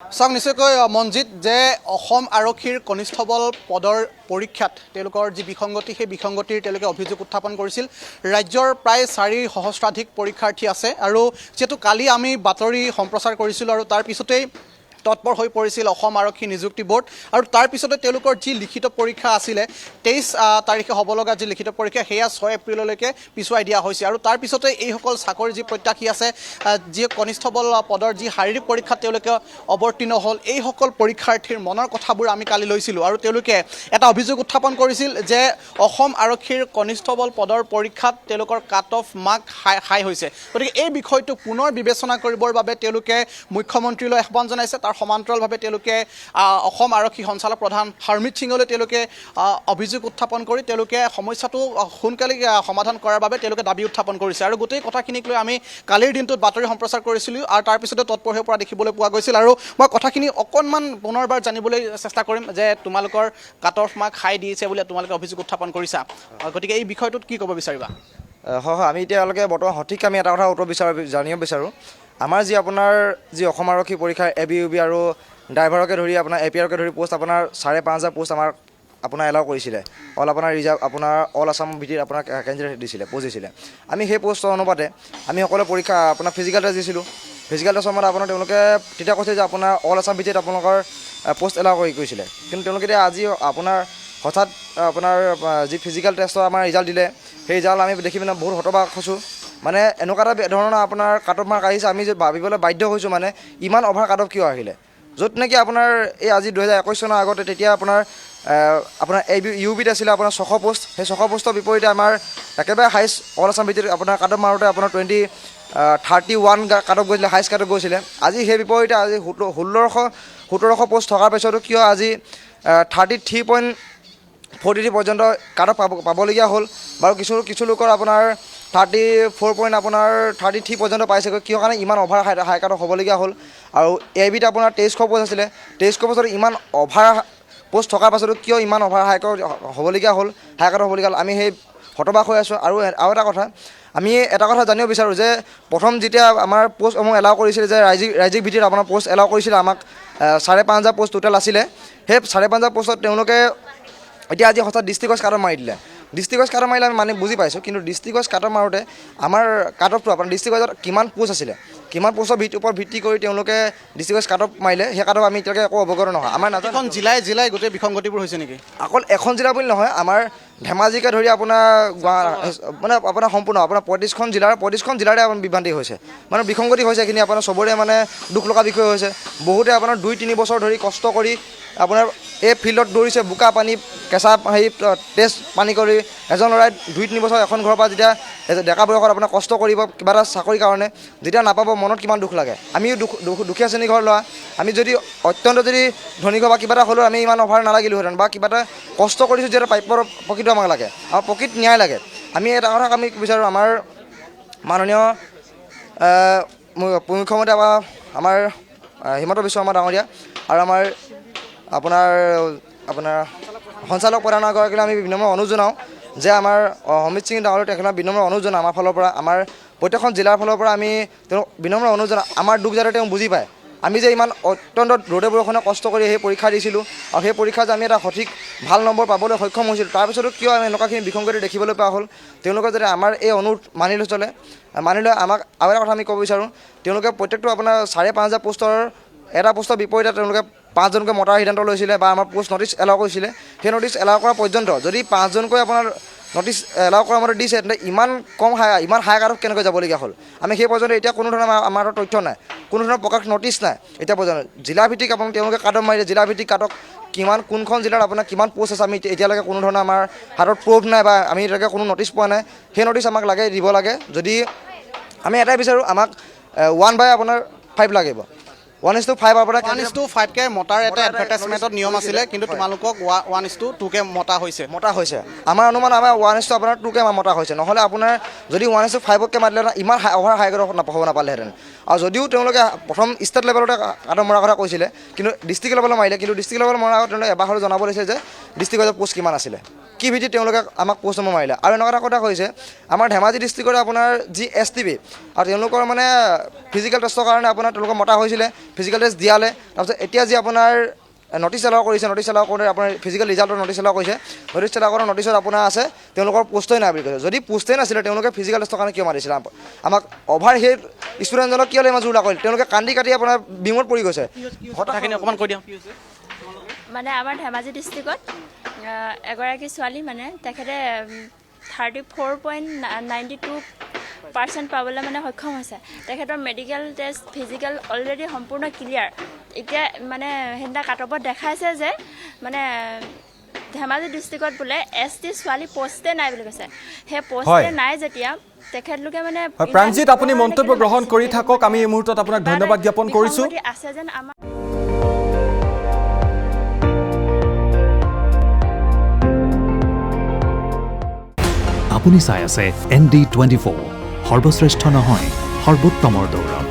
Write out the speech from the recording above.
চাওক নিশ্চয়কৈ মনজিত যে অসম আৰক্ষীৰ কনিষ্ঠবল পদৰ পৰীক্ষাত তেওঁলোকৰ যি বিসংগতি সেই বিসংগতিৰ তেওঁলোকে অভিযোগ উত্থাপন কৰিছিল। ৰাজ্যৰ প্ৰায় 4 সহস্ৰাধিক পৰীক্ষাৰ্থী আছে আৰু যিহেতু কালি আমি বাতৰি সম্প্ৰচাৰ কৰিছিলোঁ আৰু তাৰ পিছতেই তৎপৰ হৈ পৰিছিল অসম আৰক্ষী নিযুক্তি বোৰ্ড আৰু তাৰ পিছতে তেওঁলোকৰ যি লিখিত পৰীক্ষা আছিলে 23 তাৰিখে হ'ব লগা যি লিখিত পৰীক্ষা সেয়া 6 এপ্ৰিললৈকে পিছুৱাই দিয়া হৈছে আৰু তাৰ পিছতে এইসকল চাকৰি যি প্ৰত্যাশী আছে যি কনিষ্ঠবল পদৰ যি শাৰীৰিক পৰীক্ষাত তেওঁলোকে অৱতীৰ্ণ হ'ল এইসকল পৰীক্ষাৰ্থীৰ মনৰ কথাবোৰ আমি কালি লৈছিলোঁ আৰু তেওঁলোকে এটা অভিযোগ উত্থাপন কৰিছিল যে অসম আৰক্ষীৰ কনিষ্ঠবল পদৰ পৰীক্ষাত তেওঁলোকৰ কাট অফ মাৰ্ক হাই হৈছে। গতিকে এই বিষয়টো পুনৰ বিবেচনা কৰিবৰ বাবে তেওঁলোকে মুখ্যমন্ত্ৰীলৈ আহ্বান জনাইছে। তাৰ সমান্তৰালভাৱে তেওঁলোকে অসম আৰক্ষী সঞ্চালক প্ৰধান হৰমিত সিঙলৈ তেওঁলোকে অভিযোগ উত্থাপন কৰি তেওঁলোকে সমস্যাটো সোনকালে সমাধান কৰাৰ বাবে তেওঁলোকে দাবী উত্থাপন কৰিছে আৰু গোটেই কথাখিনিক লৈ আমি কালিৰ দিনটোত বাতৰি সম্প্ৰচাৰ কৰিছিলোঁ আৰু তাৰপিছতে তৎপৰ হৈ পৰা দেখিবলৈ পোৱা গৈছিল আৰু মই কথাখিনি অকণমান পুনৰবাৰ জানিবলৈ চেষ্টা কৰিম যে তোমালোকৰ কাট অফ মাৰ্ক হাই দিছে বুলি তোমালোকে অভিযোগ উত্থাপন কৰিছা, গতিকে এই বিষয়টোত কি ক'ব বিচাৰিবা? হয় আমি এতিয়ালৈকে বৰ্তমান সঠিক আমি এটা কথা উত্তৰ জানিব বিচাৰোঁ। আমাৰ যি আপোনাৰ যি অসম আৰক্ষী পৰীক্ষাৰ ABUB আৰু ড্ৰাইভাৰকে ধৰি আপোনাৰ APRকে ধৰি পোষ্ট আপোনাৰ 5,500 পোষ্ট আপোনাৰ এলাউ কৰিছিলে। আপোনাৰ ৰিজাৰ্ভ আপোনাৰ অল আছাম ভিত্তিত আপোনাৰ কেণ্ডিডেট দিছিলে পোষ্ট দিছিলে। আমি সেই পোষ্টৰ অনুপাতে আমি সকলো পৰীক্ষা আপোনাৰ ফিজিকেল টেষ্ট দিছিলোঁ। ফিজিকেল টেষ্টৰ সময়ত আপোনাৰ তেওঁলোকে তেতিয়া কৈছে যে আপোনাৰ অল আছাম ভিত্তিত আপোনালোকৰ পোষ্ট এলাউ কৰিছিলে, কিন্তু তেওঁলোকে এতিয়া আজি আপোনাৰ হঠাৎ আপোনাৰ যি ফিজিকেল টেষ্টৰ আমাৰ ৰিজাল্ট দিলে সেই ৰিজাল্ট আমি দেখি পিনে বহুত হতবাক হৈছোঁ। মানে এনেকুৱা এটা ধৰণৰ আপোনাৰ কাট অফ মাৰ্ক আহিছে আমি যে ভাবিবলৈ বাধ্য হৈছোঁ মানে ইমান অভাৰ কাট অফ কিয় আহিলে, য'ত নেকি আপোনাৰ এই আজি 2021 চনৰ আগতে তেতিয়া আপোনাৰ ABUBত আছিলে আপোনাৰ 600 পোষ্ট। সেই 600 পোষ্টৰ বিপৰীতে আমাৰ একেবাৰে হাইষ্ট অল আছাম ভিত্তিত আপোনাৰ কাট অফ মাৰোঁতে আপোনাৰ 31 কাট অফ গৈছিলে, হাইষ্ট কাট অফ গৈছিলে। আজি সেই বিপৰীতে আজি 1700 পোষ্ট থকাৰ পিছতো কিয় আজি 33.43 পৰ্যন্ত কাট অফ পাবলগীয়া হ'ল। বাৰু কিছু লোকৰ আপোনাৰ 33 পৰ্যন্ত পাইছেগৈ, কিয় কাৰণে ইমান অভাৰ হাই কাট অফ হ'বলগীয়া হ'ল। আৰু ABত আপোনাৰ 2300 পোষ্ট আছিলে, 2300 পোষ্টত ইমান অভাৰ পোষ্ট থকাৰ পাছতো কিয় ইমান অভাৰ হাই কাট হ'বলগীয়া হ'ল, হাই কাট হ'বলগীয়া হ'ল, আমি সেই হতবাক হৈ আছোঁ। আৰু এটা কথা আমি এটা কথা জানিব বিচাৰোঁ যে প্ৰথম যেতিয়া আমাৰ পোষ্টসমূহ এলাউ কৰিছিলে যে ৰাজ্যিক ভিত্তিত আপোনাৰ পোষ্ট এলাউ কৰিছিলে আমাক 5,500 পোষ্ট টোটেল আছিলে। সেই 5,500 পোষ্টত তেওঁলোকে এতিয়া আজি হঠাৎ ডিষ্ট্ৰিক্ট ৱাইজ কাট অফ মাৰি দিলে। ডিষ্ট্ৰিক্ট ৱাইজ কাট অফ মাৰিলে আমি মানে বুজি পাইছোঁ, কিন্তু ডিষ্ট্ৰিক্ট ৱাইজ কাট অফ মাৰোঁতে আমাৰ কাট অফটো আপোনাৰ ডিষ্ট্ৰিক্ট ৱাইজত কিমান পোষ্ট আছিলে, কিমান পোষ্টৰ ওপৰত ভিত্তি কৰি তেওঁলোকে ডিষ্ট্ৰিক্ট ৱাইজ কাট অফ মাৰিলে সেই কাট অফ আমি এতিয়ালৈকে একো অৱগত নহয়। আমাৰ নাজানো এখন জিলাই গোটেই বিসংগতিবোৰ হৈছে নেকি? অকল এখন জিলা বুলি নহয়, আমাৰ ধেমাজিকে ধৰি আপোনাৰ মানে আপোনাৰ সম্পূৰ্ণ আপোনাৰ 35খন জিলাৰে আপোনাৰ বিভ্ৰান্তি হৈছে, মানে বিসংগতি হৈছে। এইখিনি আপোনাৰ চবৰে মানে দুখ লগা বিষয় হৈছে। বহুতে আপোনাৰ 2-3 বছৰ ধৰি কষ্ট কৰি আপোনাৰ এই ফিল্ডত দৌৰিছে, বোকা পানী কেঁচা টেষ্ট পানী কৰি এজন ল'ৰাই 2-3 বছৰ এখন ঘৰৰ পৰা যেতিয়া ডেকা বয়সত আপোনাৰ কষ্ট কৰিব কিবা এটা চাকৰিৰ কাৰণে, যেতিয়া নাপাব মনত কিমান দুখ লাগে। আমিও দুখীয়া শ্ৰেণীৰ ঘৰৰ ল'ৰা, আমি যদি অত্যন্ত যদি ধনী ঘৰ বা কিবা এটা হ'লেও আমি ইমান অভাৰ নালাগিলোহেঁতেন বা কিবা এটা কষ্ট কৰিছোঁ যিহেতু প্ৰাপ্যৰ প্ৰকৃত আমাক লাগে আৰু প্ৰকৃত ন্যায় লাগে। আমি এটা কথা আমি বিচাৰোঁ আমাৰ মাননীয় মুখ্যমন্ত্ৰী আমাৰ হিমন্ত বিশ্ব শৰ্মা ডাঙৰীয়া আৰু আমাৰ আপোনাৰ সঞ্চালক প্ৰধানগৰাকীলৈ আমি বিনম্ৰ অনুৰোধ জনাওঁ যে আমাৰ হৰমিত সিং ডাঙৰীয়া তেখেতক বিনম্ৰ অনুৰোধ জনাওঁ আমাৰ ফালৰ পৰা, আমাৰ প্ৰত্যেকখন জিলাৰ ফালৰ পৰা আমি তেওঁক বিনম্ৰ অনুৰোধ জনাওঁ আমাৰ দুখ যাতে তেওঁ বুজি পায়। আমি যে ইমান অত্যন্ত ৰ'দে বৰষুণে কষ্ট কৰি সেই পৰীক্ষা দিছিলোঁ আৰু সেই পৰীক্ষাত যে আমি এটা সঠিক ভাল নম্বৰ পাবলৈ সক্ষম হৈছিলোঁ, তাৰপিছতো কিয় আমি এনেকুৱাখিনি বিসংগতি দেখিবলৈ পোৱা হ'ল। তেওঁলোকে যাতে আমাৰ এই অনুৰোধ মানি লৈ আমাক আৰু এটা কথা আমি ক'ব বিচাৰোঁ, তেওঁলোকে প্ৰত্যেকটো আপোনাৰ 5,500 পোষ্টৰ এটা পোষ্টৰ বিপৰীতে তেওঁলোকে 5জনকৈ মতাৰ সিদ্ধান্ত লৈছিলে বা আমাৰ পোষ্ট নটিচ এলাউ কৰিছিলে। সেই নটিচ এলাউ কৰা পৰ্যন্ত যদি 5জনকৈ আপোনাৰ নটিচ এলাউ কৰা মতে দিছে, তেন্তে ইমান হাই কাট অফ কেনেকৈ যাবলগীয়া হ'ল। আমি সেই পৰ্যন্ত এতিয়া কোনো ধৰণৰ আমাৰ তথ্য নাই, কোনো ধৰণৰ প্ৰকাশ নটিচ নাই এতিয়া পৰ্যন্ত। জিলাভিত্তিক আপোনাৰ তেওঁলোকে কাট অফ মাৰিলে, জিলাভিত্তিক কাট অফ কোনখন জিলাত আপোনাৰ কিমান পোষ্ট আছে আমি এতিয়ালৈকে কোনো ধৰণৰ আমাৰ হাতত প্ৰুফ নাই বা আমি এতিয়ালৈকে কোনো নটিচ পোৱা নাই। সেই নটিচ আমাক দিব লাগে। যদি আমি এটাই বিচাৰোঁ আমাক 1/5 লাগিব, 1:5 আপোনাৰ 1:5কে মতাৰ এটা এডভাৰটাইজমেণ্টত নিয়ম আছিলে, কিন্তু তোমালোকক 1:2কে মতা হৈছে। আমাৰ অনুমান আমাৰ 1:2কে মতা হৈছে, নহ'লে আপোনাৰ যদি 1:5কে মাতিলে ইমান অভাৰ হাই কাট অফ হ'ব নাপালেহেঁতেন। আৰু যদিও তেওঁলোকে প্ৰথম ষ্টেট লেভেলতে কাটৰ মৰাৰ কথা কৈছিলে কিন্তু ডিষ্ট্ৰিক্ট লেভেলত মাৰিলে কিন্তু ডিষ্ট্ৰিক্ট লেভেলত মৰাৰ আগত তেওঁলোকে এবাৰ হ'লেও জনাব লাগিছে যে ডিষ্ট্ৰিক্টত পোষ্ট কিমান আছিলে কি ভিত্তিত তেওঁলোকে আমাক পোষ্ট নম্বৰ মাৰিলে আৰু এনেকুৱা এটা কথা কৈছে আমাৰ ধেমাজি ডিষ্ট্ৰিক্টৰ আপোনাৰ যি STB আৰু তেওঁলোকৰ মানে ফিজিকেল টেষ্টৰ কাৰণে আপোনাৰ তেওঁলোকক মতা হৈছিলে ফিজিকেল টেষ্ট দিয়ালে তাৰপিছত এতিয়া যি আপোনাৰ নটিছ এলাও কৰিছে নটিছ এলাও কৰোঁতে আপোনাৰ ফিজিকেল ৰিজাল্টৰ নটিছ এলাও কৰিছে নটিছ এলাও কৰাৰ নটিছত আপোনাৰ আছে তেওঁলোকৰ পোষ্টেই নাই বুলি কৈছে যদি পোষ্টেই নাছিলে তেওঁলোকে ফিজিকেল টেষ্টৰ কাৰণে কিয় মাতিছিলে আমাক অভাৰ সেই ষ্টুডেণ্টজনক কিয় ইমান জোৰ কৰিলে তেওঁলোকে কান্দি কাটি আপোনাৰ বিমত পৰি গৈছে কথাখিনি অকণমান কৈ দিওঁ মানে আমাৰ ধেমাজি ডিষ্ট্ৰিক্টত এগৰাকী ছোৱালী মানে তেখেতে 34.92% পাবলৈ মানে সক্ষম হৈছে তেখেতৰ মেডিকেল টেষ্ট ফিজিকেল অলৰেডি সম্পূৰ্ণ ক্লিয়াৰ এতিয়া মানে সেইদিনা কাটঅফত দেখাইছে যে মানে ধেমাজি ডিষ্ট্ৰিক্টত বোলে ST ছোৱালী পোষ্টে নাই বুলি কৈছে সেই পোষ্টে নাই যেতিয়া তেখেতলোকে মানে প্ৰাঞ্জিত আপুনি মন্তব্য গ্ৰহণ কৰি থাকক আমি এই মুহূৰ্তত আপোনাক ধন্যবাদ জ্ঞাপন কৰিছোঁ আছে যেন আমাৰ আপুনি চাই আছে ND24 সৰ্বশ্ৰেষ্ঠ নহয় সৰ্বোত্তমৰ দৌৰ